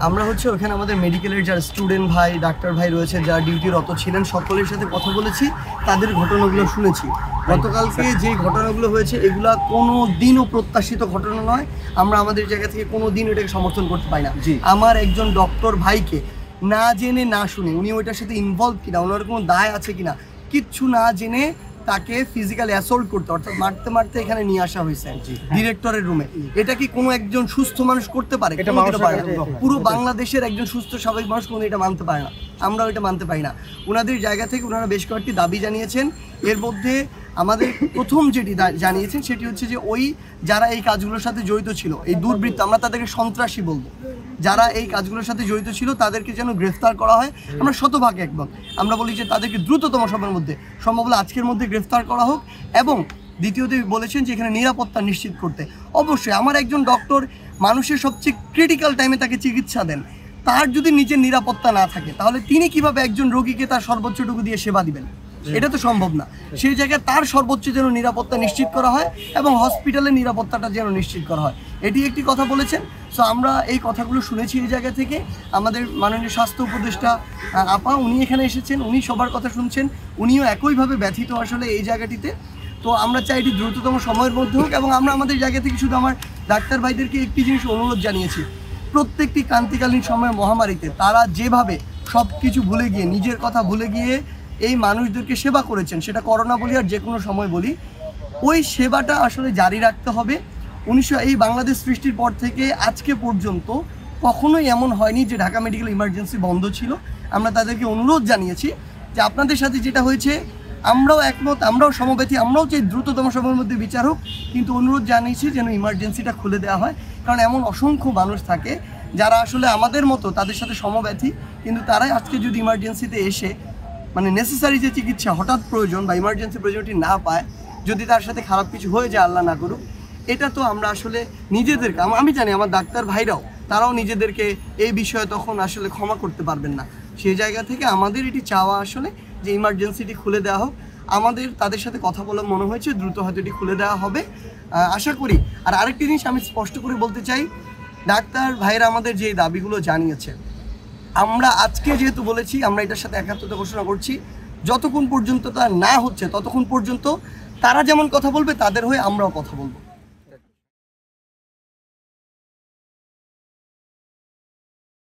আমরা ওখানে আমাদের মেডিকেলের যারা স্টুডেন্ট ভাই ডাক্তার ভাই রয়েছে যারা ডিউটিরত ছিলেন সকলের সাথে কথা বলেছি, তাদের ঘটনাগুলো শুনেছি। গতকালকে যে ঘটনাগুলো হয়েছে এগুলা কোনো দিনও প্রত্যাশিত ঘটনা নয়। আমরা আমাদের জায়গা থেকে কোনো দিন এটাকে সমর্থন করতে পারি না। আমার একজন ডক্টর ভাইকে না জেনে না শুনে, উনি ওইটার সাথে ইনভলভ কিনা, ওনার কোনো দায় আছে কিনা কিচ্ছু না জেনে তাকে ফিজিক্যালি অ্যাসল্ট করতে, অর্থাৎ মারতে মারতে এখানে নিয়ে আসা হয়েছে ডিরেক্টরের রুমে। এটা কি কোনো একজন সুস্থ মানুষ করতে পারে? পুরো বাংলাদেশের একজন সুস্থ স্বাভাবিক মানুষ কোনো এটা মানতে পারে না। আমরাও এটা মানতে পারি না। ওনাদের জায়গা থেকে ওনারা বেশ কয়েকটি দাবি জানিয়েছেন। এর মধ্যে আমাদের প্রথম যেটি জানিয়েছেন সেটি হচ্ছে যে ওই যারা এই কাজগুলোর সাথে জড়িত ছিল, এই দুর্বৃত্ত, আমরা তাদেরকে সন্ত্রাসী বলবো, যারা এই কাজগুলোর সাথে জড়িত ছিল তাদেরকে যেন গ্রেফতার করা হয়। আমরা শতভাগ একমত। আমরা বলি যে তাদেরকে দ্রুততম সময়ের মধ্যে, সম্ভব হলে আজকের মধ্যে গ্রেফতার করা হোক। এবং দ্বিতীয়ত বলেছেন যে এখানে নিরাপত্তা নিশ্চিত করতে। অবশ্যই আমার একজন ডক্টর মানুষের সবচেয়ে ক্রিটিক্যাল টাইমে তাকে চিকিৎসা দেন, তার যদি নিজের নিরাপত্তা না থাকে তাহলে তিনি কিভাবে একজন রোগীকে তার সর্বোচ্চটুকু দিয়ে সেবা দিবেন? এটা তো সম্ভব না। সেই জায়গায় তার সর্বোচ্চ যেন নিরাপত্তা নিশ্চিত করা হয় এবং হসপিটালের নিরাপত্তাটা যেন নিশ্চিত করা হয়, এটি একটি কথা বলেছেন। সো আমরা এই কথাগুলো শুনেছি এই জায়গা থেকে। আমাদের মাননীয় স্বাস্থ্য উপদেষ্টা আপা উনি এখানে এসেছেন, উনি সবার কথা শুনছেন, উনিও একইভাবে ব্যথিত আসলে এই জায়গাটিতে। তো আমরা চাই এটি দ্রুততম সময়ের মধ্যে হোক। এবং আমরা আমাদের জায়গা থেকে শুধু আমার ডাক্তার ভাইদেরকে একটি জিনিস অনুরোধ জানিয়েছি, প্রত্যেকটি ক্রান্তিকালীন সময় মহামারীতে তারা যেভাবে সব কিছু ভুলে গিয়ে, নিজের কথা ভুলে গিয়ে এই মানুষদেরকে সেবা করেছেন, সেটা করোনা বলি আর যে কোনো সময় বলি, ওই সেবাটা আসলে জারি রাখতে হবে। এই বাংলাদেশ সৃষ্টির পর থেকে আজকে পর্যন্ত কখনোই এমন হয়নি যে ঢাকা মেডিকেল ইমার্জেন্সি বন্ধ ছিল। আমরা তাদেরকে অনুরোধ জানিয়েছি যে আপনাদের সাথে যেটা হয়েছে আমরাও একমত, আমরাও সমব্যথী, আমরাও চাই দ্রুততম সময়ের মধ্যে বিচার হোক, কিন্তু অনুরোধ জানিয়েছি যেন ইমার্জেন্সিটা খুলে দেওয়া হয়। কারণ এমন অসংখ্য মানুষ থাকে যারা আসলে আমাদের মতো তাদের সাথে সমব্যথী, কিন্তু তারাই আজকে যদি ইমার্জেন্সিতে এসে মানে নেসেসারি যে চিকিৎসা হঠাৎ প্রয়োজন বা ইমার্জেন্সি প্রয়োজনটি না পায়, যদি তার সাথে খারাপ কিছু হয়ে যায়, আল্লাহ না করুক, এটা তো আমরা আসলে নিজেদেরকে, আমি জানি আমার ডাক্তার ভাইরাও তারাও নিজেদেরকে এই বিষয়ে তখন আসলে ক্ষমা করতে পারবেন না। সেই জায়গা থেকে আমাদের এটি চাওয়া আসলে যে ইমার্জেন্সিটি খুলে দেওয়া হোক। আমাদের তাদের সাথে কথা বলে মনে হয়েছে দ্রুত হয়তো এটি খুলে দেওয়া হবে, আশা করি। আর আরেকটি জিনিস আমি স্পষ্ট করে বলতে চাই, ডাক্তার ভাইরা আমাদের যে দাবিগুলো জানিয়েছে, আমরা আজকে যেহেতু বলেছি আমরা এটার সাথে একাত্মতা ঘোষণা করছি, যতক্ষণ পর্যন্ত তা না হচ্ছে ততক্ষণ পর্যন্ত তারা যেমন কথা বলবে তাদের হয়ে আমরাও কথা বলবো।